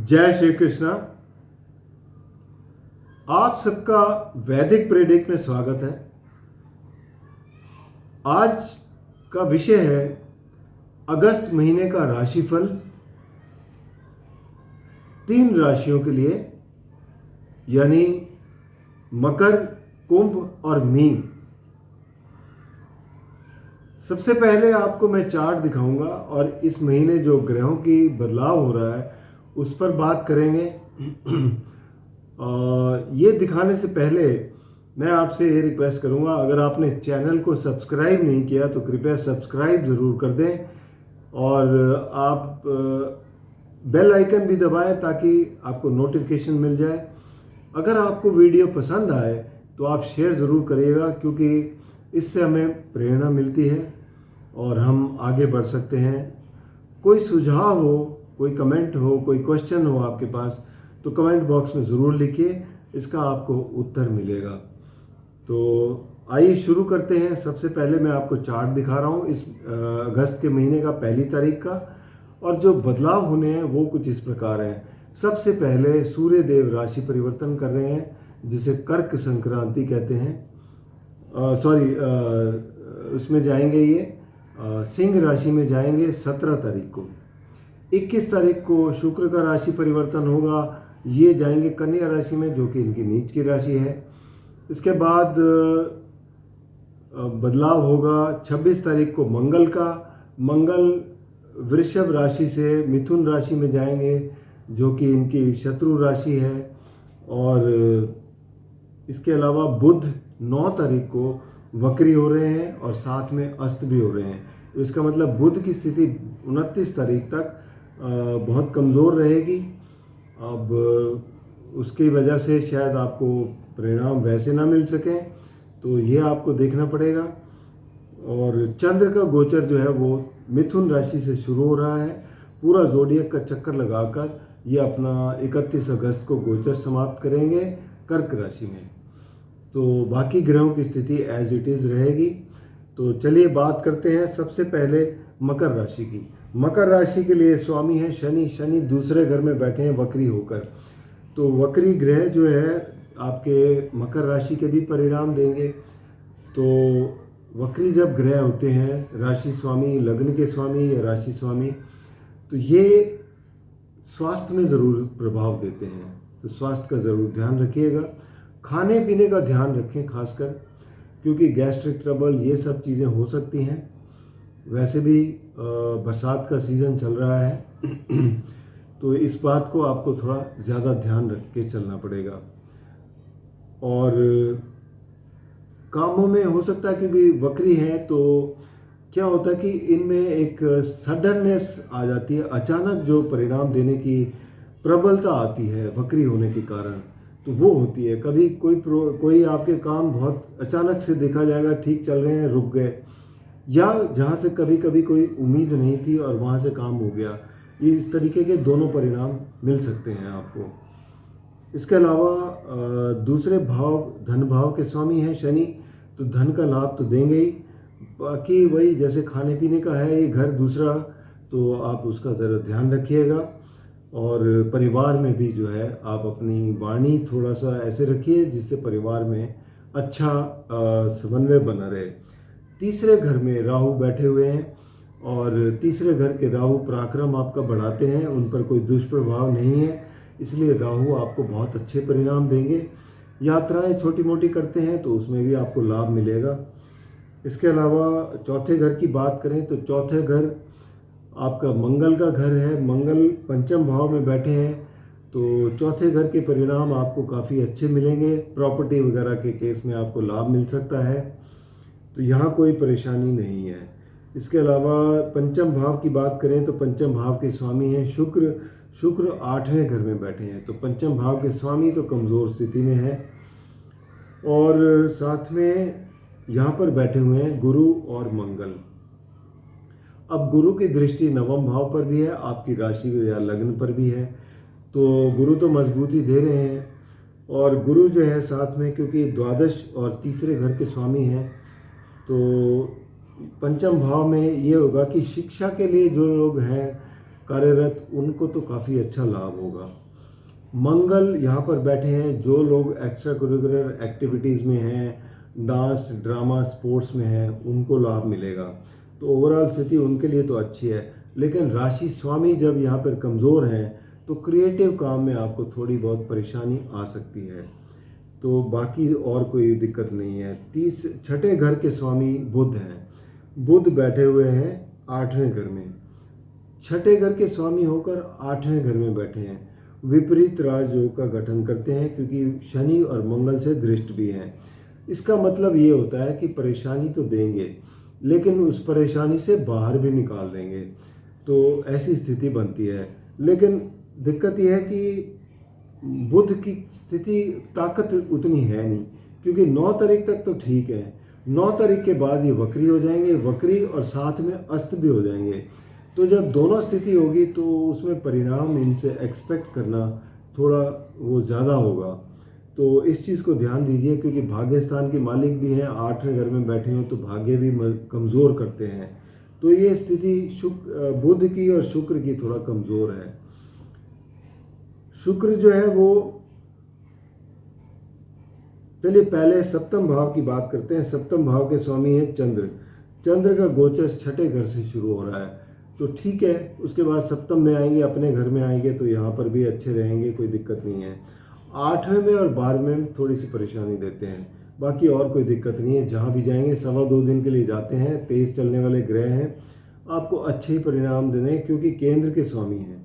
जय श्री कृष्णा। आप सबका वैदिक प्रेडिक्ट में स्वागत है। आज का विषय है अगस्त महीने का राशिफल 3 राशियों के लिए, यानी मकर, कुंभ और मीन। सबसे पहले आपको मैं चार्ट दिखाऊंगा और इस महीने जो ग्रहों की बदलाव हो रहा है उस पर बात करेंगे। ये दिखाने से पहले मैं आपसे ये रिक्वेस्ट करूंगा, अगर आपने चैनल को सब्सक्राइब नहीं किया तो कृपया सब्सक्राइब ज़रूर कर दें और आप बेल आइकन भी दबाएं ताकि आपको नोटिफिकेशन मिल जाए। अगर आपको वीडियो पसंद आए तो आप शेयर ज़रूर करिएगा, क्योंकि इससे हमें प्रेरणा मिलती है और हम आगे बढ़ सकते हैं। कोई सुझाव हो, कोई कमेंट हो, कोई क्वेश्चन हो आपके पास तो कमेंट बॉक्स में ज़रूर लिखिए, इसका आपको उत्तर मिलेगा। तो आइए शुरू करते हैं। सबसे पहले मैं आपको चार्ट दिखा रहा हूँ इस अगस्त के महीने का 1 तारीख का, और जो बदलाव होने हैं वो कुछ इस प्रकार हैं। सबसे पहले सूर्य देव राशि परिवर्तन कर रहे हैं, जिसे कर्क संक्रांति कहते हैं। उसमें जाएंगे, ये सिंह राशि में जाएंगे 17 तारीख को। 21 तारीख को शुक्र का राशि परिवर्तन होगा, ये जाएंगे कन्या राशि में, जो कि इनकी नीच की राशि है। इसके बाद बदलाव होगा 26 तारीख को मंगल का। मंगल वृषभ राशि से मिथुन राशि में जाएंगे, जो कि इनकी शत्रु राशि है। और इसके अलावा बुध 9 तारीख को वक्री हो रहे हैं और साथ में अस्त भी हो रहे हैं। तो इसका मतलब बुध की स्थिति 29 तारीख तक बहुत कमज़ोर रहेगी। अब उसकी वजह से शायद आपको परिणाम वैसे ना मिल सकें, तो ये आपको देखना पड़ेगा। और चंद्र का गोचर जो है वो मिथुन राशि से शुरू हो रहा है। पूरा ज़ोडिएक का चक्कर लगाकर ये अपना 31 अगस्त को गोचर समाप्त करेंगे कर्क राशि में। तो बाकी ग्रहों की स्थिति एज इट इज़ रहेगी। तो चलिए बात करते हैं सबसे पहले मकर राशि की। मकर राशि के लिए स्वामी है शनि। शनि दूसरे घर में बैठे हैं वक्री होकर। तो वक्री ग्रह जो है आपके मकर राशि के भी परिणाम देंगे। तो वक्री जब ग्रह होते हैं राशि स्वामी, लग्न के स्वामी या राशि स्वामी, तो ये स्वास्थ्य में ज़रूर प्रभाव देते हैं। तो स्वास्थ्य का ज़रूर ध्यान रखिएगा। खाने पीने का ध्यान रखें खासकर, क्योंकि गैस्ट्रिक ट्रबल ये सब चीज़ें हो सकती हैं। वैसे भी बरसात का सीज़न चल रहा है तो इस बात को आपको थोड़ा ज़्यादा ध्यान रख के चलना पड़ेगा। और कामों में हो सकता है, क्योंकि वक्री है तो क्या होता है कि इनमें एक सडननेस आ जाती है, अचानक जो परिणाम देने की प्रबलता आती है वक्री होने के कारण, तो वो होती है। कभी कोई आपके काम बहुत अचानक से देखा जाएगा ठीक चल रहे हैं, रुक गए, या जहाँ से कभी कभी कोई उम्मीद नहीं थी और वहाँ से काम हो गया। ये इस तरीके के दोनों परिणाम मिल सकते हैं आपको। इसके अलावा दूसरे भाव धन भाव के स्वामी हैं शनि, तो धन का लाभ तो देंगे ही। बाकी वही जैसे खाने पीने का है ये घर दूसरा, तो आप उसका ज़रा ध्यान रखिएगा। और परिवार में भी जो है आप अपनी वाणी थोड़ा सा ऐसे रखिए जिससे परिवार में अच्छा समन्वय बना रहे। तीसरे घर में राहु बैठे हुए हैं, और तीसरे घर के राहु पराक्रम आपका बढ़ाते हैं, उन पर कोई दुष्प्रभाव नहीं है, इसलिए राहु आपको बहुत अच्छे परिणाम देंगे। यात्राएं छोटी मोटी करते हैं तो उसमें भी आपको लाभ मिलेगा। इसके अलावा चौथे घर की बात करें तो चौथे घर आपका मंगल का घर है। मंगल पंचम भाव में बैठे हैं, तो चौथे घर के परिणाम आपको काफ़ी अच्छे मिलेंगे। प्रॉपर्टी वगैरह के केस में आपको लाभ मिल सकता है, तो यहाँ कोई परेशानी नहीं है। इसके अलावा पंचम भाव की बात करें तो पंचम भाव के स्वामी हैं शुक्र। शुक्र 8वें घर में बैठे हैं, तो पंचम भाव के स्वामी तो कमज़ोर स्थिति में है। और साथ में यहाँ पर बैठे हुए हैं गुरु और मंगल। अब गुरु की दृष्टि नवम भाव पर भी है, आपकी राशि या लग्न पर भी है, तो गुरु तो मजबूती दे रहे हैं। और गुरु जो है साथ में, क्योंकि द्वादश और तीसरे घर के स्वामी हैं, तो पंचम भाव में ये होगा कि शिक्षा के लिए जो लोग हैं कार्यरत, उनको तो काफ़ी अच्छा लाभ होगा। मंगल यहाँ पर बैठे हैं, जो लोग एक्स्ट्रा करिकुलर एक्टिविटीज़ में हैं, डांस, ड्रामा, स्पोर्ट्स में हैं, उनको लाभ मिलेगा। तो ओवरऑल स्थिति उनके लिए तो अच्छी है। लेकिन राशि स्वामी जब यहाँ पर कमज़ोर हैं तो क्रिएटिव काम में आपको थोड़ी बहुत परेशानी आ सकती है। तो बाकी और कोई दिक्कत नहीं है। छठे घर के स्वामी बुध हैं। बुध बैठे हुए हैं 8वें घर में। छठे घर के स्वामी होकर 8वें घर में बैठे हैं, विपरीत राजयोग का गठन करते हैं, क्योंकि शनि और मंगल से दृष्ट भी हैं। इसका मतलब ये होता है कि परेशानी तो देंगे, लेकिन उस परेशानी से बाहर भी निकाल देंगे। तो ऐसी स्थिति बनती है। लेकिन दिक्कत यह है कि बुध की स्थिति ताकत उतनी है नहीं, क्योंकि 9 तारीख तक तो ठीक है। 9 तारीख के बाद ये वक्री हो जाएंगे, वक्री और साथ में अस्त भी हो जाएंगे। तो जब दोनों स्थिति होगी तो उसमें परिणाम इनसे एक्सपेक्ट करना थोड़ा वो ज़्यादा होगा। तो इस चीज़ को ध्यान दीजिए, क्योंकि भाग्य स्थान के मालिक भी हैं, 8वें घर में बैठे हो तो भाग्य भी कमज़ोर करते हैं। तो ये स्थिति बुध की और शुक्र की थोड़ा कमज़ोर है। शुक्र जो है वो, चलिए पहले सप्तम भाव की बात करते हैं। सप्तम भाव के स्वामी है चंद्र। चंद्र का गोचर छठे घर से शुरू हो रहा है, तो ठीक है। उसके बाद सप्तम में आएंगे, अपने घर में आएंगे, तो यहाँ पर भी अच्छे रहेंगे, कोई दिक्कत नहीं है। 8वें में और 12वें में थोड़ी सी परेशानी देते हैं, बाकी और कोई दिक्कत नहीं है। जहाँ भी जाएंगे 2.25 दिन के लिए जाते हैं, तेज चलने वाले ग्रह हैं, आपको अच्छे ही परिणाम देने, क्योंकि केंद्र के स्वामी हैं।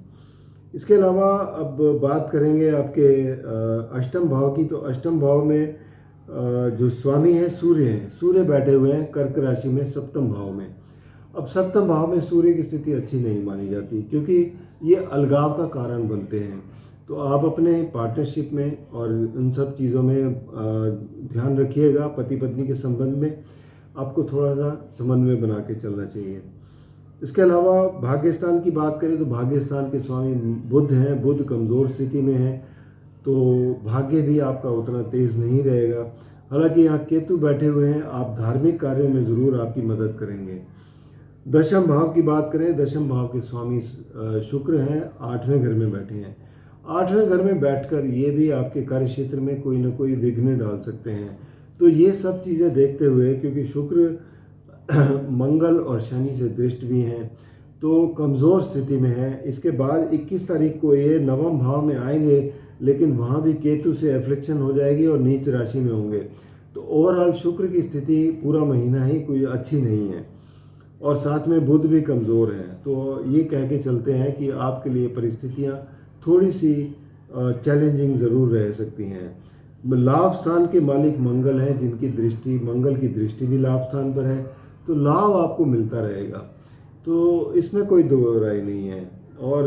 इसके अलावा अब बात करेंगे आपके अष्टम भाव की। तो अष्टम भाव में जो स्वामी हैं सूर्य हैं। सूर्य बैठे हुए हैं कर्क राशि में सप्तम भाव में। अब सप्तम भाव में सूर्य की स्थिति अच्छी नहीं मानी जाती, क्योंकि ये अलगाव का कारण बनते हैं। तो आप अपने पार्टनरशिप में और उन सब चीज़ों में ध्यान रखिएगा। पति पत्नी के संबंध में आपको थोड़ा सा समन्वय बना के चलना चाहिए। इसके अलावा भाग्य स्थान की बात करें तो भाग्य स्थान के स्वामी बुध हैं। बुध कमज़ोर स्थिति में है, तो भाग्य भी आपका उतना तेज़ नहीं रहेगा। हालांकि यहाँ केतु बैठे हुए हैं, आप धार्मिक कार्यों में ज़रूर आपकी मदद करेंगे। दशम भाव की बात करें, दशम भाव के स्वामी शुक्र हैं, 8वें घर में बैठे हैं। 8वें घर में बैठकर ये भी आपके कार्य क्षेत्र में कोई ना कोई विघ्न डाल सकते हैं। तो ये सब चीज़ें देखते हुए, क्योंकि शुक्र मंगल और शनि से दृष्ट भी हैं, तो कमज़ोर स्थिति में है। इसके बाद 21 तारीख को ये नवम भाव में आएंगे, लेकिन वहाँ भी केतु से एफ्लिक्शन हो जाएगी और नीच राशि में होंगे। तो ओवरऑल शुक्र की स्थिति पूरा महीना ही कोई अच्छी नहीं है, और साथ में बुध भी कमज़ोर है। तो ये कह के चलते हैं कि आपके लिए परिस्थितियाँ थोड़ी सी चैलेंजिंग ज़रूर रह सकती हैं। लाभ स्थान के मालिक मंगल हैं, जिनकी दृष्टि, मंगल की दृष्टि भी लाभ स्थान पर है, तो लाभ आपको मिलता रहेगा। तो इसमें कोई दो राय नहीं है। और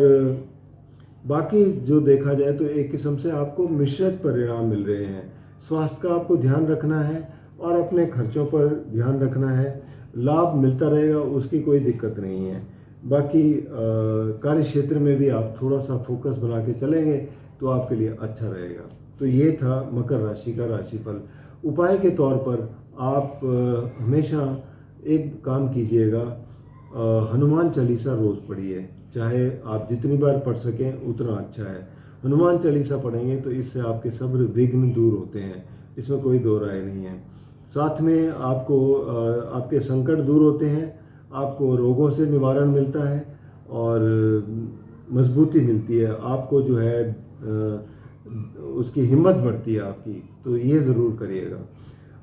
बाकी जो देखा जाए तो एक किस्म से आपको मिश्रित परिणाम मिल रहे हैं। स्वास्थ्य का आपको ध्यान रखना है और अपने खर्चों पर ध्यान रखना है। लाभ मिलता रहेगा, उसकी कोई दिक्कत नहीं है। बाकी कार्य क्षेत्र में भी आप थोड़ा सा फोकस बना के चलेंगे तो आपके लिए अच्छा रहेगा। तो ये था मकर राशि का राशिफल। उपाय के तौर पर आप हमेशा एक काम कीजिएगा, हनुमान चालीसा रोज़ पढ़िए। चाहे आप जितनी बार पढ़ सकें उतना अच्छा है। हनुमान चालीसा पढ़ेंगे तो इससे आपके सब विघ्न दूर होते हैं, इसमें कोई दो राय नहीं है। साथ में आपको आपके संकट दूर होते हैं, आपको रोगों से निवारण मिलता है और मजबूती मिलती है। आपको जो है उसकी हिम्मत बढ़ती है आपकी। तो ये ज़रूर करिएगा।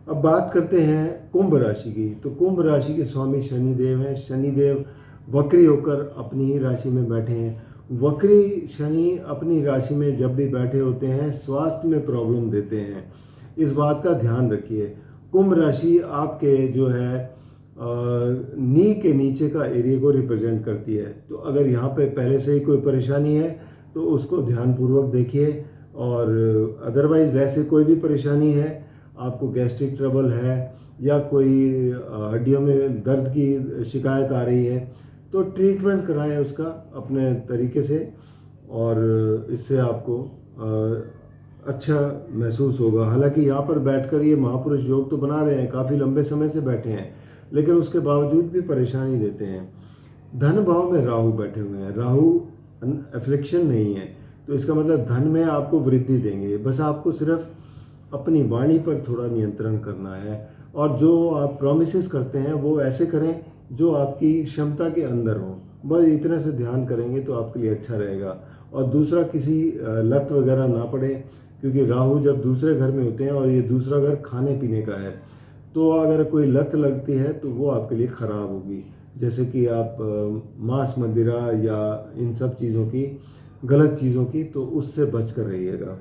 अब बात करते हैं कुंभ राशि की। तो कुंभ राशि के स्वामी शनिदेव हैं। शनिदेव वक्री होकर अपनी ही राशि में बैठे हैं। वक्री शनि अपनी राशि में जब भी बैठे होते हैं स्वास्थ्य में प्रॉब्लम देते हैं, इस बात का ध्यान रखिए। कुंभ राशि आपके जो है नी के नीचे का एरिया को रिप्रेजेंट करती है। तो अगर यहाँ पे पहले से ही कोई परेशानी है तो उसको ध्यानपूर्वक देखिए, और अदरवाइज़ वैसे कोई भी परेशानी है, आपको गैस्ट्रिक ट्रबल है या कोई हड्डियों में दर्द की शिकायत आ रही है, तो ट्रीटमेंट कराएं उसका अपने तरीके से, और इससे आपको अच्छा महसूस होगा। हालांकि यहाँ पर बैठकर ये महापुरुष योग तो बना रहे हैं, काफ़ी लंबे समय से बैठे हैं, लेकिन उसके बावजूद भी परेशानी देते हैं। धन भाव में राहु बैठे हुए हैं। राहु एफ्लिक्शन नहीं है, तो इसका मतलब धन में आपको वृद्धि देंगे। बस आपको सिर्फ अपनी वाणी पर थोड़ा नियंत्रण करना है, और जो आप प्रॉमिसेस करते हैं वो ऐसे करें जो आपकी क्षमता के अंदर हो। बस इतना से ध्यान करेंगे तो आपके लिए अच्छा रहेगा। और दूसरा, किसी लत वगैरह ना पड़े, क्योंकि राहु जब दूसरे घर में होते हैं और ये दूसरा घर खाने पीने का है, तो अगर कोई लत लगती है तो वो आपके लिए ख़राब होगी। जैसे कि आप मांस मदिरा या इन सब चीज़ों की, गलत चीज़ों की, तो उससे बच कर रहिएगा।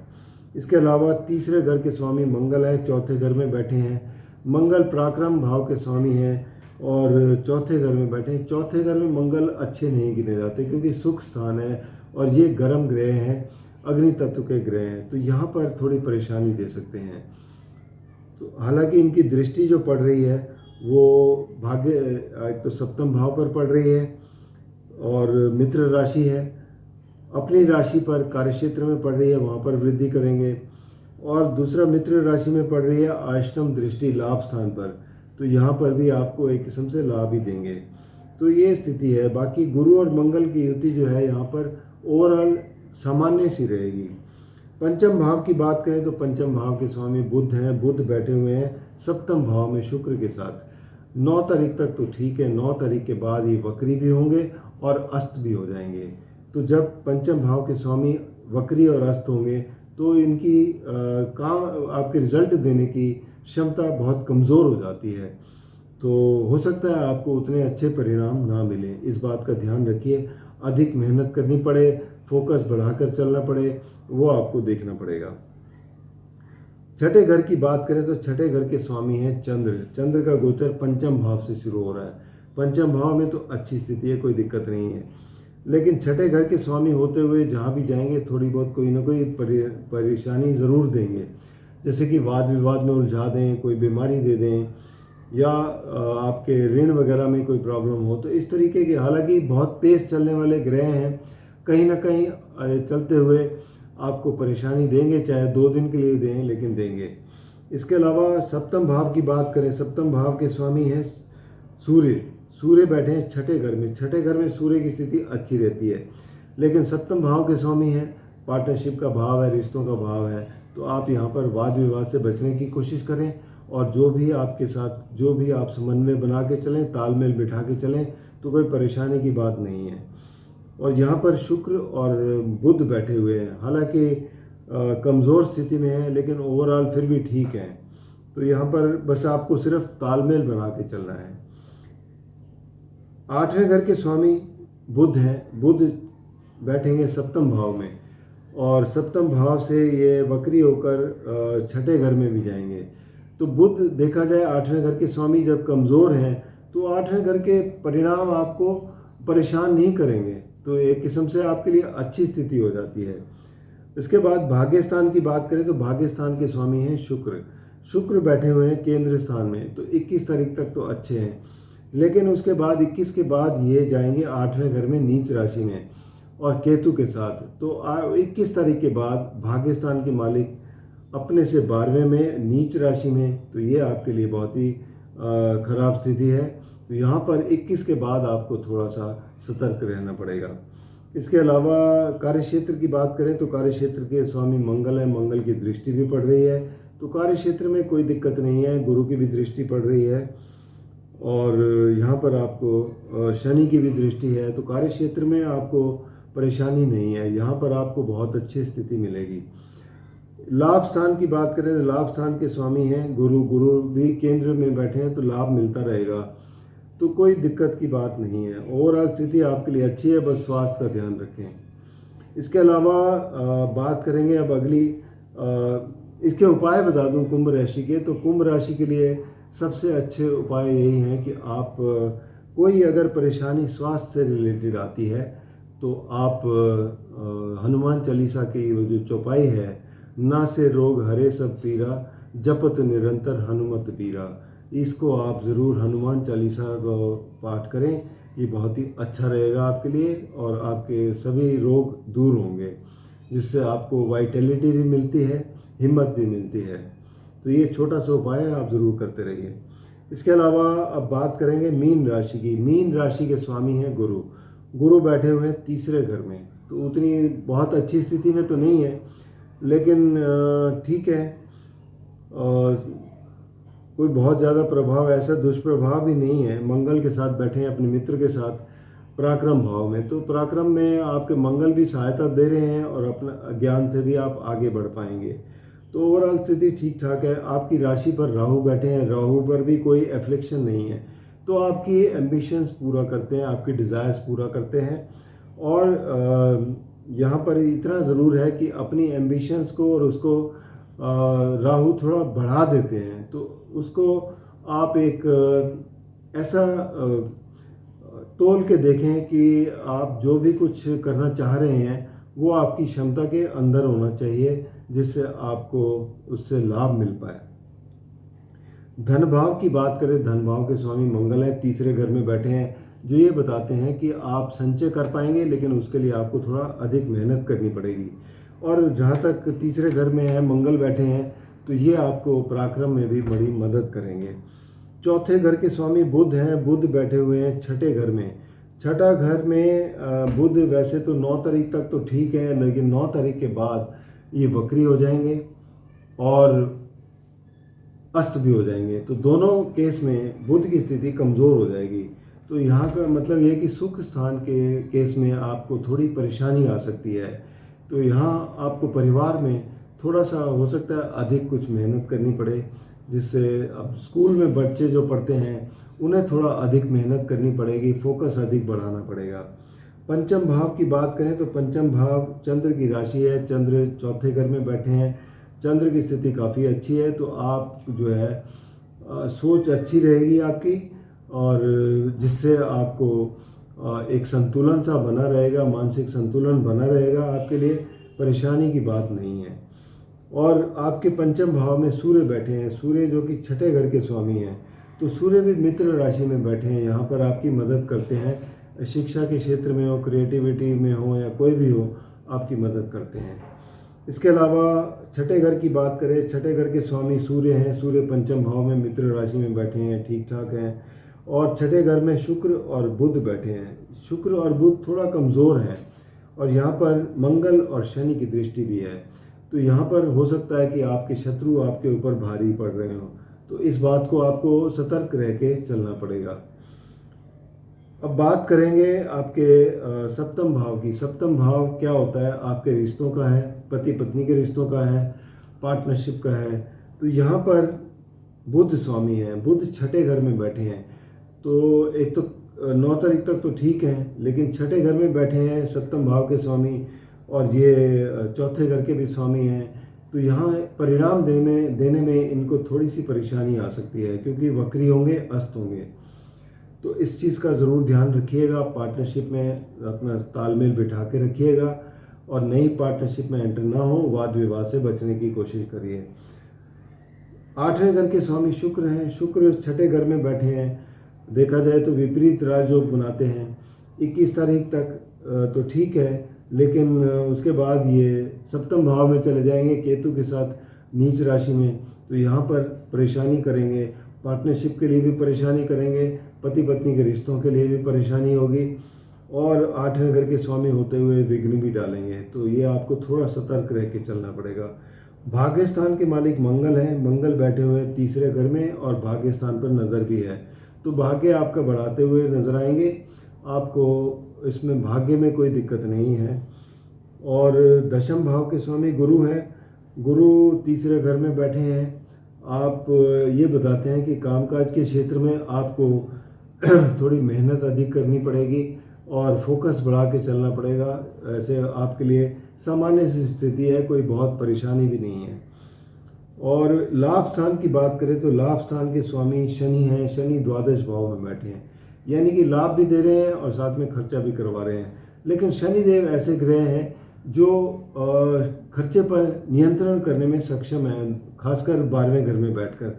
इसके अलावा तीसरे घर के स्वामी मंगल हैं, चौथे घर में बैठे हैं। मंगल पराक्रम भाव के स्वामी हैं और चौथे घर में बैठे हैं। चौथे घर में मंगल अच्छे नहीं गिने जाते, क्योंकि सुख स्थान है और ये गर्म ग्रह हैं, अग्नि तत्व के ग्रह हैं, तो यहाँ पर थोड़ी परेशानी दे सकते हैं। तो हालांकि इनकी दृष्टि जो पड़ रही है वो भाग्य, एक तो सप्तम भाव पर पड़ रही है और मित्र राशि है, अपनी राशि पर कार्यक्षेत्र में पड़ रही है, वहाँ पर वृद्धि करेंगे। और दूसरा, मित्र राशि में पड़ रही है अष्टम दृष्टि लाभ स्थान पर, तो यहाँ पर भी आपको एक किस्म से लाभ ही देंगे। तो ये स्थिति है। बाकी गुरु और मंगल की युति जो है यहाँ पर ओवरऑल सामान्य सी रहेगी। पंचम भाव की बात करें तो पंचम भाव के स्वामी बुध हैं। बुध बैठे हुए हैं सप्तम भाव में शुक्र के साथ। 9 तारीख तक तो ठीक है, 9 तारीख के बाद ये वक्री भी होंगे और अस्त भी हो जाएंगे। तो जब पंचम भाव के स्वामी वक्री और अस्त होंगे तो इनकी काम, आपके रिजल्ट देने की क्षमता बहुत कमज़ोर हो जाती है। तो हो सकता है आपको उतने अच्छे परिणाम ना मिलें। इस बात का ध्यान रखिए। अधिक मेहनत करनी पड़े, फोकस बढ़ाकर चलना पड़े, वो आपको देखना पड़ेगा। छठे घर की बात करें तो छठे घर के स्वामी हैं चंद्र। चंद्र का गोचर पंचम भाव से शुरू हो रहा है। पंचम भाव में तो अच्छी स्थिति है, कोई दिक्कत नहीं है, लेकिन छठे घर के स्वामी होते हुए जहाँ भी जाएंगे थोड़ी बहुत कोई ना कोई परेशानी ज़रूर देंगे। जैसे कि वाद विवाद में उलझा दें, कोई बीमारी दे दें, या आपके ऋण वगैरह में कोई प्रॉब्लम हो। तो इस तरीके के, हालांकि बहुत तेज़ चलने वाले ग्रह हैं, कहीं ना कहीं चलते हुए आपको परेशानी देंगे, चाहे 2 दिन के लिए दें, लेकिन देंगे। इसके अलावा सप्तम भाव की बात करें, सप्तम भाव के स्वामी हैं सूर्य। सूर्य बैठे हैं छठे घर में। छठे घर में सूर्य की स्थिति अच्छी रहती है, लेकिन सप्तम भाव के स्वामी हैं, पार्टनरशिप का भाव है, रिश्तों का भाव है। तो आप यहाँ पर वाद विवाद से बचने की कोशिश करें, और जो भी आपके साथ, जो भी आप समन्वय बना के चलें, तालमेल बिठा के चलें, तो कोई परेशानी की बात नहीं है। और यहाँ पर शुक्र और बुध बैठे हुए हैं, हालांकि कमज़ोर स्थिति में है, लेकिन ओवरऑल फिर भी ठीक है। तो यहाँ पर बस आपको सिर्फ तालमेल बना के चलना है। 8वें घर के स्वामी बुध हैं। बुध बैठेंगे सप्तम भाव में, और सप्तम भाव से ये वक्री होकर छठे घर में भी जाएंगे। तो बुध देखा जाए 8वें घर के स्वामी जब कमज़ोर हैं तो 8वें घर के परिणाम आपको परेशान नहीं करेंगे, तो एक किस्म से आपके लिए अच्छी स्थिति हो जाती है। इसके बाद भाग्य स्थान की बात करें तो भाग्य स्थान के स्वामी हैं शुक्र। शुक्र बैठे हुए हैं केंद्र स्थान में, तो 21 तारीख तक तो अच्छे हैं, लेकिन उसके बाद 21 के बाद ये जाएंगे 8वें घर में नीच राशि में और केतु के साथ। तो 21 तारीख के बाद भाग्य स्थान के मालिक अपने से 12वें में नीच राशि में, तो ये आपके लिए बहुत ही ख़राब स्थिति है। तो यहाँ पर 21 के बाद आपको थोड़ा सा सतर्क रहना पड़ेगा। इसके अलावा कार्यक्षेत्र की बात करें तो कार्यक्षेत्र के स्वामी मंगल है। मंगल की दृष्टि भी पड़ रही है, तो कार्यक्षेत्र में कोई दिक्कत नहीं है। गुरु की भी दृष्टि पड़ रही है, और यहाँ पर आपको शनि की भी दृष्टि है, तो कार्यक्षेत्र में आपको परेशानी नहीं है। यहाँ पर आपको बहुत अच्छी स्थिति मिलेगी। लाभ स्थान की बात करें तो लाभ स्थान के स्वामी हैं गुरु। गुरु भी केंद्र में बैठे हैं, तो लाभ मिलता रहेगा, तो कोई दिक्कत की बात नहीं है। ओवरऑल स्थिति आपके लिए अच्छी है, बस स्वास्थ्य का ध्यान रखें। इसके अलावा बात करेंगे अब अगली, इसके उपाय बता दूं कुंभ राशि के। तो कुंभ राशि के लिए सबसे अच्छे उपाय यही हैं कि आप कोई अगर परेशानी स्वास्थ्य से रिलेटेड आती है तो आप हनुमान चालीसा की वो जो चौपाई है, ना से रोग हरे सब पीरा, जपत निरंतर हनुमत पीरा, इसको आप ज़रूर हनुमान चालीसा का पाठ करें। ये बहुत ही अच्छा रहेगा आपके लिए, और आपके सभी रोग दूर होंगे, जिससे आपको वाइटैलिटी भी मिलती है, हिम्मत भी मिलती है। तो ये छोटा सा उपाय आप ज़रूर करते रहिए। इसके अलावा अब बात करेंगे मीन राशि की। मीन राशि के स्वामी हैं गुरु। गुरु बैठे हुए हैं तीसरे घर में, तो उतनी बहुत अच्छी स्थिति में तो नहीं है, लेकिन ठीक है। और कोई बहुत ज़्यादा प्रभाव, ऐसा दुष्प्रभाव भी नहीं है। मंगल के साथ बैठे हैं अपने मित्र के साथ पराक्रम भाव में, तो पराक्रम में आपके मंगल भी सहायता दे रहे हैं और अपना ज्ञान से भी आप आगे बढ़ पाएंगे। तो ओवरऑल स्थिति ठीक ठाक है। आपकी राशि पर राहु बैठे हैं, राहु पर भी कोई एफ्लिक्शन नहीं है, तो आपकी एम्बिशंस पूरा करते हैं, आपकी डिज़ायर्स पूरा करते हैं। और यहाँ पर इतना ज़रूर है कि अपनी एम्बिशंस को और उसको राहु थोड़ा बढ़ा देते हैं, तो उसको आप एक ऐसा तोल के देखें कि आप जो भी कुछ करना चाह रहे हैं वो आपकी क्षमता के अंदर होना चाहिए, जिससे आपको उससे लाभ मिल पाए। धन भाव की बात करें, धन भाव के स्वामी मंगल हैं, तीसरे घर में बैठे हैं, जो ये बताते हैं कि आप संचय कर पाएंगे, लेकिन उसके लिए आपको थोड़ा अधिक मेहनत करनी पड़ेगी। और जहाँ तक तीसरे घर में है मंगल बैठे हैं, तो ये आपको पराक्रम में भी बड़ी मदद करेंगे। चौथे घर के स्वामी बुध हैं, बुध बैठे हुए हैं छठे घर में। छठा घर में बुध वैसे तो 9 तारीख तक तो ठीक है, लेकिन 9 तारीख के बाद ये वक्री हो जाएंगे और अस्त भी हो जाएंगे, तो दोनों केस में बुध की स्थिति कमज़ोर हो जाएगी। तो यहाँ का मतलब ये कि सुख स्थान के केस में आपको थोड़ी परेशानी आ सकती है। तो यहाँ आपको परिवार में थोड़ा सा हो सकता है अधिक कुछ मेहनत करनी पड़े, जिससे अब स्कूल में बच्चे जो पढ़ते हैं उन्हें थोड़ा अधिक मेहनत करनी पड़ेगी, फोकस अधिक बढ़ाना पड़ेगा। पंचम भाव की बात करें तो पंचम भाव चंद्र की राशि है, चंद्र चौथे घर में बैठे हैं, चंद्र की स्थिति काफ़ी अच्छी है, तो आप जो है सोच अच्छी रहेगी आपकी, और जिससे आपको एक संतुलन सा बना रहेगा, मानसिक संतुलन बना रहेगा, आपके लिए परेशानी की बात नहीं है। और आपके पंचम भाव में सूर्य बैठे हैं, सूर्य जो कि छठे घर के स्वामी हैं, तो सूर्य भी मित्र राशि में बैठे हैं, यहाँ पर आपकी मदद करते हैं। शिक्षा के क्षेत्र में हो, क्रिएटिविटी में हो, या कोई भी हो, आपकी मदद करते हैं। इसके अलावा छठे घर की बात करें, छठे घर के स्वामी सूर्य हैं, सूर्य पंचम भाव में मित्र राशि में बैठे हैं, ठीक ठाक हैं। और छठे घर में शुक्र और बुध बैठे हैं, शुक्र और बुध थोड़ा कमज़ोर हैं, और यहाँ पर मंगल और शनि की दृष्टि भी है, तो यहाँ पर हो सकता है कि आपके शत्रु आपके ऊपर भारी पड़ रहे हों, तो इस बात को आपको सतर्क रह के चलना पड़ेगा। अब बात करेंगे आपके सप्तम भाव की। सप्तम भाव क्या होता है? आपके रिश्तों का है, पति पत्नी के रिश्तों का है, पार्टनरशिप का है। तो यहाँ पर बुध स्वामी हैं, बुध छठे घर में बैठे हैं, तो एक तो 9 तारीख तक तो ठीक है, लेकिन छठे घर में बैठे हैं सप्तम भाव के स्वामी, और ये चौथे घर के भी स्वामी हैं, तो यहाँ परिणाम देने में इनको थोड़ी सी परेशानी आ सकती है, क्योंकि वक्री होंगे, अस्त होंगे। तो इस चीज़ का ज़रूर ध्यान रखिएगा, पार्टनरशिप में अपना तालमेल बिठा के रखिएगा, और नई पार्टनरशिप में एंटर ना हो, वाद विवाद से बचने की कोशिश करिए। आठवें घर के स्वामी शुक्र हैं, शुक्र छठे घर में बैठे हैं, देखा जाए तो विपरीत राजयोग बनाते हैं। 21 तारीख तक तो ठीक है, लेकिन उसके बाद ये सप्तम भाव में चले जाएंगे केतु के साथ नीच राशि में, तो यहाँ पर परेशानी करेंगे, पार्टनरशिप के लिए भी परेशानी करेंगे, पति पत्नी के रिश्तों के लिए भी परेशानी होगी, और आठवें घर के स्वामी होते हुए विघ्न भी डालेंगे, तो ये आपको थोड़ा सतर्क रह के चलना पड़ेगा। भाग्य स्थान के मालिक मंगल हैं, मंगल बैठे हुए तीसरे घर में, और भाग्य स्थान पर नज़र भी है, तो भाग्य आपका बढ़ाते हुए नजर आएंगे, आपको इसमें भाग्य में कोई दिक्कत नहीं है। और दशम भाव के स्वामी गुरु हैं, गुरु तीसरे घर में बैठे हैं, आप ये बताते हैं कि कामकाज के क्षेत्र में आपको थोड़ी मेहनत अधिक करनी पड़ेगी और फोकस बढ़ा के चलना पड़ेगा। ऐसे आपके लिए सामान्य सी स्थिति है, कोई बहुत परेशानी भी नहीं है। और लाभ स्थान की बात करें तो लाभ स्थान के स्वामी शनि हैं, शनि द्वादश भाव में बैठे हैं, यानी कि लाभ भी दे रहे हैं और साथ में खर्चा भी करवा रहे हैं। लेकिन शनिदेव ऐसे ग्रह हैं जो खर्चे पर नियंत्रण करने में सक्षम है, खासकर 12वें घर में बैठकर,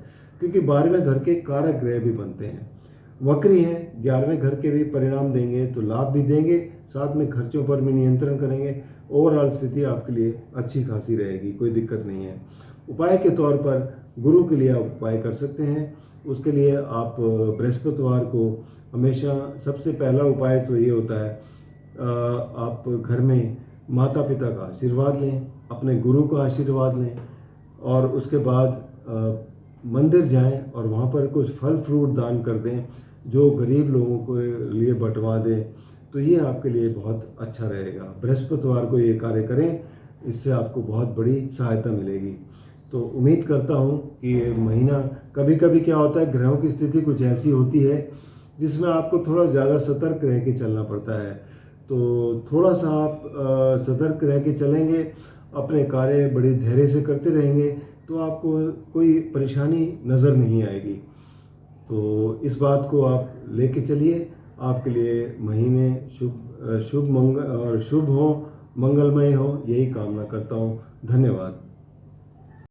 क्योंकि 12वें घर के कारक ग्रह भी बनते हैं। वक्री हैं, 11वें घर के भी परिणाम देंगे, तो लाभ भी देंगे, साथ में खर्चों पर भी नियंत्रण करेंगे। ओवरऑल स्थिति आपके लिए अच्छी खासी रहेगी, कोई दिक्कत नहीं है। उपाय के तौर पर गुरु के लिए आप उपाय कर सकते हैं। उसके लिए आप बृहस्पतिवार को हमेशा सबसे पहला उपाय तो ये होता है, आप घर में माता पिता का आशीर्वाद लें, अपने गुरु का आशीर्वाद लें और उसके बाद मंदिर जाएं और वहाँ पर कुछ फल फ्रूट दान कर दें, जो गरीब लोगों के लिए बंटवा दें। तो ये आपके लिए बहुत अच्छा रहेगा। बृहस्पतिवार को ये कार्य करें, इससे आपको बहुत बड़ी सहायता मिलेगी। तो उम्मीद करता हूँ कि ये महीना, कभी कभी क्या होता है, ग्रहों की स्थिति कुछ ऐसी होती है जिसमें आपको थोड़ा ज़्यादा सतर्क रह के चलना पड़ता है। तो थोड़ा सा आप सतर्क रह के चलेंगे, अपने कार्य बड़ी धैर्य से करते रहेंगे, तो आपको कोई परेशानी नज़र नहीं आएगी। तो इस बात को आप लेके चलिए। आपके लिए महीने शुभ मंगल और शुभ हो, मंगलमय हो, यही कामना करता हूँ। धन्यवाद।